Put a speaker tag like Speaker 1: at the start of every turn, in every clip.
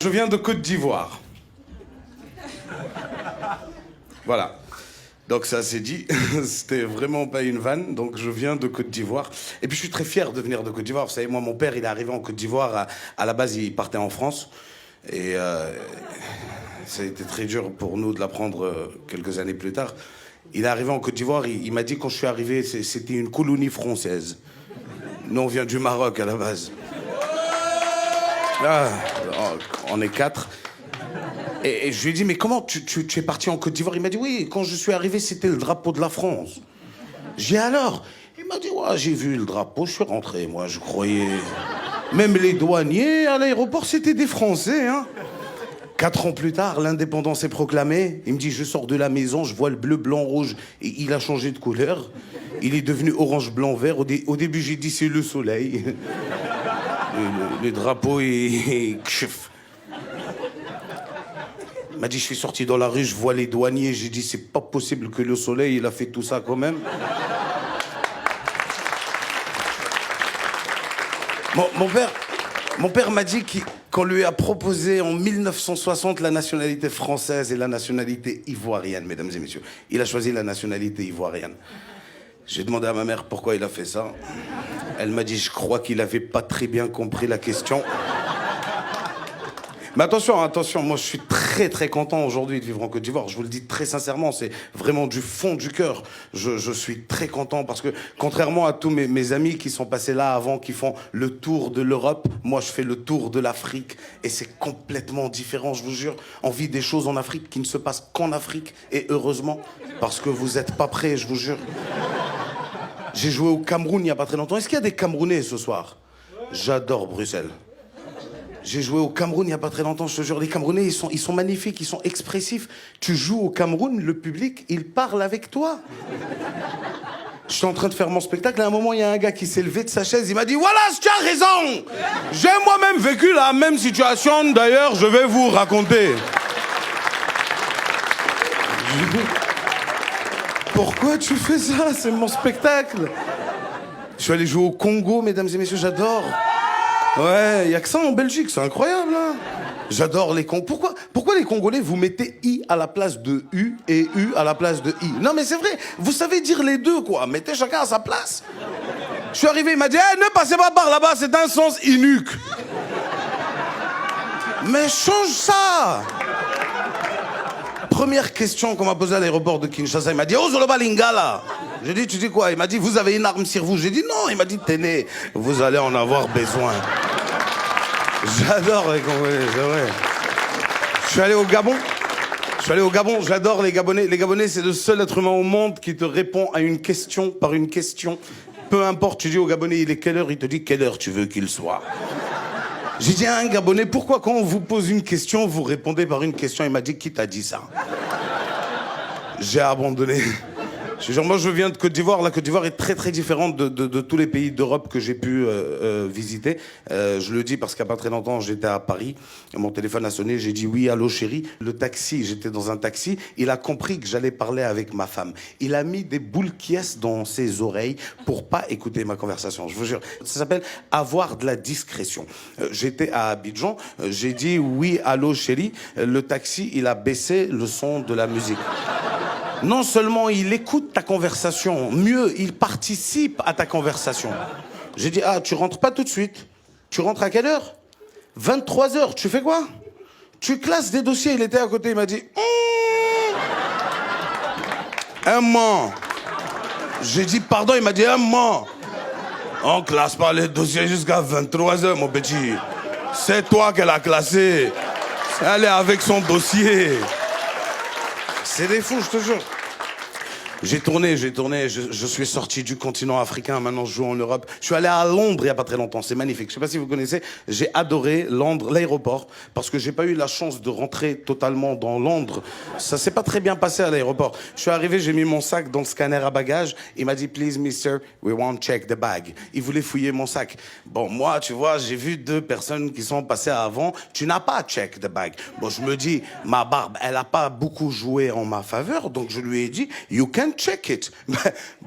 Speaker 1: Je viens de Côte d'Ivoire. Voilà. Donc ça c'est dit, c'était vraiment pas une vanne, donc je viens de Côte d'Ivoire. Et puis je suis très fier de venir de Côte d'Ivoire. Vous savez, moi mon père il est arrivé en Côte d'Ivoire, à la base il partait en France. Et ça a été très dur pour nous de l'apprendre quelques années plus tard. Il est arrivé en Côte d'Ivoire, il m'a dit quand je suis arrivé, c'était une colonie française. Nous on vient du Maroc à la base. Ah, on est 4. Et je lui ai dit, mais comment tu es parti en Côte d'Ivoire? Il m'a dit, oui, quand je suis arrivé, c'était le drapeau de la France. J'ai dit, alors? Il m'a dit, ouais, j'ai vu le drapeau, je suis rentré, moi, je croyais... Même les douaniers à l'aéroport, c'était des Français, hein. 4 ans plus tard, l'indépendance est proclamée. Il me dit, je sors de la maison, je vois le bleu, blanc, rouge, et il a changé de couleur. Il est devenu orange, blanc, vert. Au début, j'ai dit, c'est le soleil. Le drapeau est... Il m'a dit, je suis sorti dans la rue, je vois les douaniers. J'ai dit, c'est pas possible que le soleil, il a fait tout ça quand même. Mon père m'a dit qu'on lui a proposé en 1960 la nationalité française et la nationalité ivoirienne, mesdames et messieurs. Il a choisi la nationalité ivoirienne. J'ai demandé à ma mère pourquoi il a fait ça. Elle m'a dit, je crois qu'il avait pas très bien compris la question. Mais attention, moi je suis très content aujourd'hui de vivre en Côte d'Ivoire. Je vous le dis très sincèrement, c'est vraiment du fond du cœur. Je suis très content parce que contrairement à tous mes amis qui sont passés là avant, qui font le tour de l'Europe, moi je fais le tour de l'Afrique et c'est complètement différent, je vous jure. On vit des choses en Afrique qui ne se passent qu'en Afrique et heureusement parce que vous n'êtes pas prêts, je vous jure. J'ai joué au Cameroun il n'y a pas très longtemps. Est-ce qu'il y a des Camerounais ce soir? J'adore Bruxelles. J'ai joué au Cameroun il n'y a pas très longtemps, je te jure. Les Camerounais, ils sont magnifiques, ils sont expressifs. Tu joues au Cameroun, le public, il parle avec toi. Je suis en train de faire mon spectacle, et à un moment, il y a un gars qui s'est levé de sa chaise, il m'a dit « Voilà, tu as raison. J'ai moi-même vécu la même situation, d'ailleurs, je vais vous raconter. » Pourquoi tu fais ça? C'est mon spectacle. Je suis allé jouer au Congo, mesdames et messieurs, j'adore. Ouais, il y a que ça en Belgique, c'est incroyable, hein. J'adore les Congolais. Pourquoi les Congolais, vous mettez I à la place de U et U à la place de I? Non, mais c'est vrai, vous savez dire les deux, quoi. Mettez chacun à sa place. Je suis arrivé, il m'a dit hey, ne passez pas par là-bas, c'est un sens unique. Mais change ça. Première question qu'on m'a posée à l'aéroport de Kinshasa, il m'a dit oh, Zoloba Lingala. J'ai dit, tu dis quoi? Il m'a dit, vous avez une arme sur vous. J'ai dit, non. Il m'a dit, tenez, vous allez en avoir besoin. J'adore les Congolais, c'est vrai. Je suis allé au Gabon, j'adore les Gabonais. Les Gabonais, c'est le seul être humain au monde qui te répond à une question par une question. Peu importe, tu dis au Gabonais, il est quelle heure? Il te dit, quelle heure tu veux qu'il soit? J'ai dit à un Gabonais, pourquoi quand on vous pose une question, vous répondez par une question? Il m'a dit, qui t'a dit ça? J'ai abandonné. Moi, je viens de Côte d'Ivoire. La Côte d'Ivoire est très différente de tous les pays d'Europe que j'ai pu visiter. Je le dis parce qu'il n'y a pas très longtemps, j'étais à Paris. Mon téléphone a sonné. J'ai dit oui, allô chérie. Le taxi, j'étais dans un taxi. Il a compris que j'allais parler avec ma femme. Il a mis des boules quies dans ses oreilles pour pas écouter ma conversation. Je vous jure. Ça s'appelle avoir de la discrétion. J'étais à Abidjan. J'ai dit oui, allô chérie. Le taxi, il a baissé le son de la musique. Non seulement il écoute ta conversation, mieux, il participe à ta conversation. J'ai dit, ah, tu rentres pas tout de suite. Tu rentres à quelle heure? 23h, tu fais quoi? Tu classes des dossiers, il était à côté, il m'a dit, un mois. J'ai dit, pardon, il m'a dit, un mois. On classe pas les dossiers jusqu'à 23h, mon petit. C'est toi qu'elle a classé. Elle est avec son dossier. C'est des fous, je te jure. J'ai tourné, je suis sorti du continent africain, maintenant je joue en Europe. Je suis allé à Londres il n'y a pas très longtemps, c'est magnifique. Je sais pas si vous connaissez, j'ai adoré Londres, l'aéroport, parce que j'ai pas eu la chance de rentrer totalement dans Londres. Ça s'est pas très bien passé à l'aéroport. Je suis arrivé, j'ai mis mon sac dans le scanner à bagages, il m'a dit, please mister, we won't check the bag. Il voulait fouiller mon sac. Bon, moi, tu vois, j'ai vu 2 personnes qui sont passées avant, tu n'as pas check the bag. Bon, je me dis, ma barbe, elle a pas beaucoup joué en ma faveur, donc je lui ai dit, you can can check it.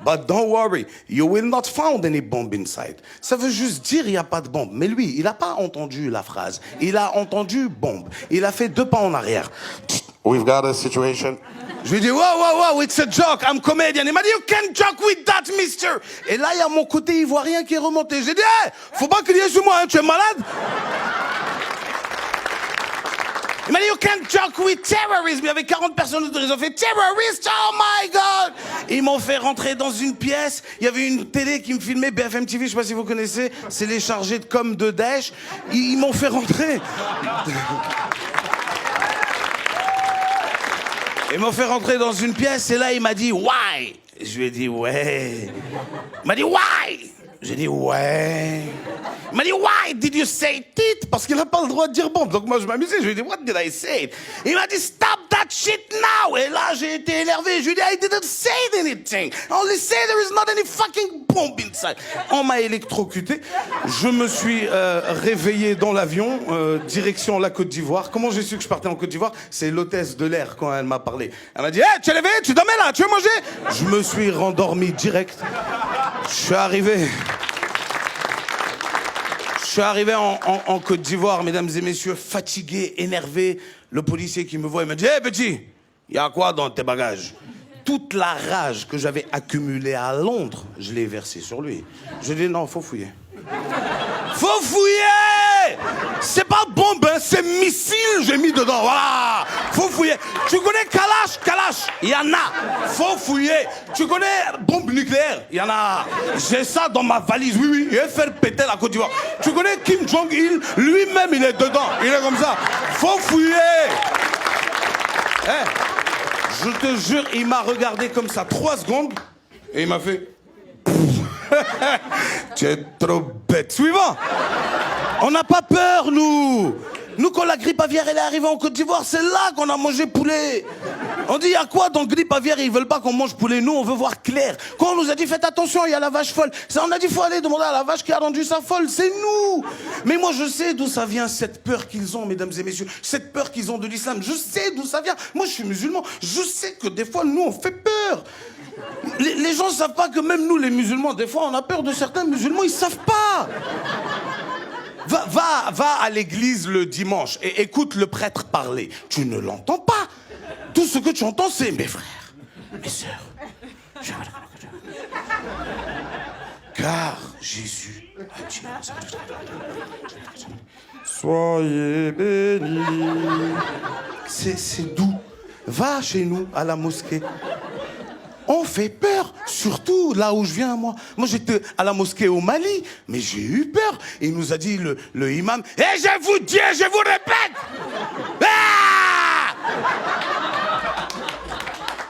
Speaker 1: But don't worry, you will not find any bomb inside. Ça veut juste dire il n'y a pas de bombe. Mais lui, il n'a pas entendu la phrase. Il a entendu bombe. Il a fait 2 pas en arrière. We've got a situation. Je lui ai dit, wow, it's a joke, I'm comedian. Il m'a dit, you can't joke with that, mister. Et là, il y a mon côté ivoirien qui est remonté. J'ai dit, hey, faut pas crier sur moi, hein, tu es malade? Il m'a dit, you can't joke with terrorism. Il y avait 40 personnes autour, ils ont fait terrorist, oh my God. Ils m'ont fait rentrer dans une pièce. Il y avait une télé qui me filmait, BFM TV, je sais pas si vous connaissez. C'est les chargés de com de Daesh. Ils m'ont fait rentrer. Ils m'ont fait rentrer dans une pièce et là, il m'a dit « Why ?» Je lui ai dit « Ouais ». Il m'a dit « Why ?» J'ai dit « Ouais ». Il m'a dit « Why did you say it ?» Parce qu'il n'a pas le droit de dire bombe. Donc moi, je m'amusais. Je lui ai dit « What did I say ?» Il m'a dit « Stop that shit now !» Et là, j'ai été énervé. Je lui ai dit « I didn't say anything. I only say there is not any fucking bomb inside. » On m'a électrocuté. Je me suis réveillé dans l'avion, direction la Côte d'Ivoire. Comment j'ai su que je partais en Côte d'Ivoire? C'est l'hôtesse de l'air quand elle m'a parlé. Elle m'a dit « Hey, tu es réveillé? Tu dormais là? Tu veux manger ?» Je me suis rendormi direct. Je suis arrivé en Côte d'Ivoire, mesdames et messieurs, fatigué, énervé. Le policier qui me voit, il me dit « Hey, petit, il y a quoi dans tes bagages ?» Toute la rage que j'avais accumulée à Londres, je l'ai versée sur lui. Je lui ai dit « Non, faut fouiller. » Faut fouiller! C'est pas bombe, hein, c'est missile, j'ai mis dedans, voilà! Faut fouiller. Tu connais Kalash? Il y en a. Faut fouiller. Tu connais bombe nucléaire? Il y en a. J'ai ça dans ma valise, oui, il va faire péter la Côte d'Ivoire. Tu connais Kim Jong-il? Lui-même, il est dedans. Il est comme ça. Faut fouiller. Hey, je te jure, il m'a regardé comme ça 3 secondes et il m'a fait... Tu es trop bête. Suivant. On n'a pas peur, nous. Nous, quand la grippe aviaire elle est arrivée en Côte d'Ivoire, c'est là qu'on a mangé poulet. On dit, il y a quoi dans grippe aviaire? Ils veulent pas qu'on mange poulet. Nous, on veut voir clair. Quand on nous a dit, faites attention, il y a la vache folle. Ça, on a dit, faut aller demander à la vache qui a rendu ça folle. C'est nous. Mais moi, je sais d'où ça vient, cette peur qu'ils ont, mesdames et messieurs. Cette peur qu'ils ont de l'islam. Je sais d'où ça vient. Moi, je suis musulman. Je sais que des fois, nous, on fait peur. Les gens ne savent pas que même nous, les musulmans, des fois, on a peur de certains musulmans, ils ne savent pas. Va à l'église le dimanche et écoute le prêtre parler. Tu ne l'entends pas. Tout ce que tu entends, c'est mes frères, mes sœurs. Car Jésus a dit... Soyez bénis. C'est doux. Va chez nous, à la mosquée. On fait peur, surtout là où je viens, moi. Moi, j'étais à la mosquée au Mali, mais j'ai eu peur. Il nous a dit, le imam, « Et je vous dis, je vous répète, ah,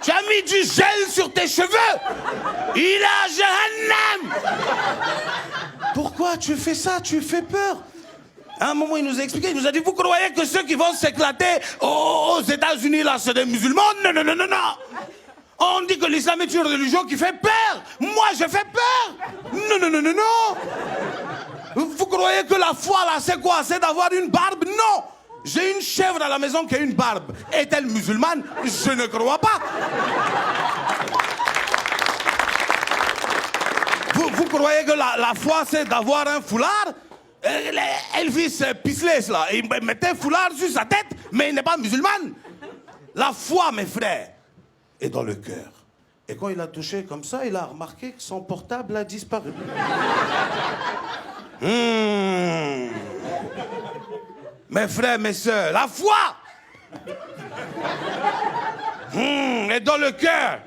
Speaker 1: tu as mis du gel sur tes cheveux. Il est à Jahannam. » Pourquoi tu fais ça? Tu fais peur. À un moment, il nous a expliqué, il nous a dit, vous croyez que ceux qui vont s'éclater aux États-Unis, là, c'est des musulmans? Non, non, non, non, non. On dit que l'islam est une religion qui fait peur. Moi, je fais peur. Non, non, non, non, non. Vous croyez que la foi, là, c'est quoi? C'est d'avoir une barbe? Non. J'ai une chèvre à la maison qui a une barbe. Est-elle musulmane? Je ne crois pas. Vous croyez que la foi, c'est d'avoir un foulard? Elvis Pisles, là, il mettait un foulard sur sa tête, mais il n'est pas musulman. La foi, mes frères, est dans le cœur. Et quand il a touché comme ça, il a remarqué que son portable a disparu. Mes frères, mes sœurs, la foi est dans le cœur.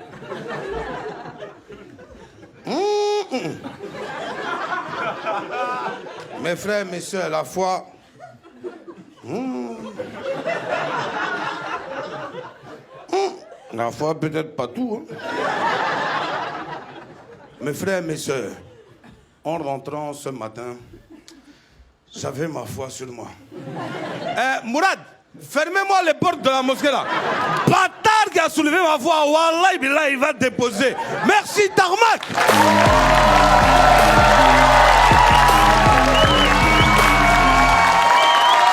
Speaker 1: Mes frères, mes sœurs, la foi. La foi, peut-être pas tout. Hein. Mes frères, mes sœurs, en rentrant ce matin, j'avais ma foi sur moi. Mourad, fermez-moi les portes de la mosquée là. Bâtard qui a soulevé ma foi, Wallah, il va déposer. Merci, Tarmac.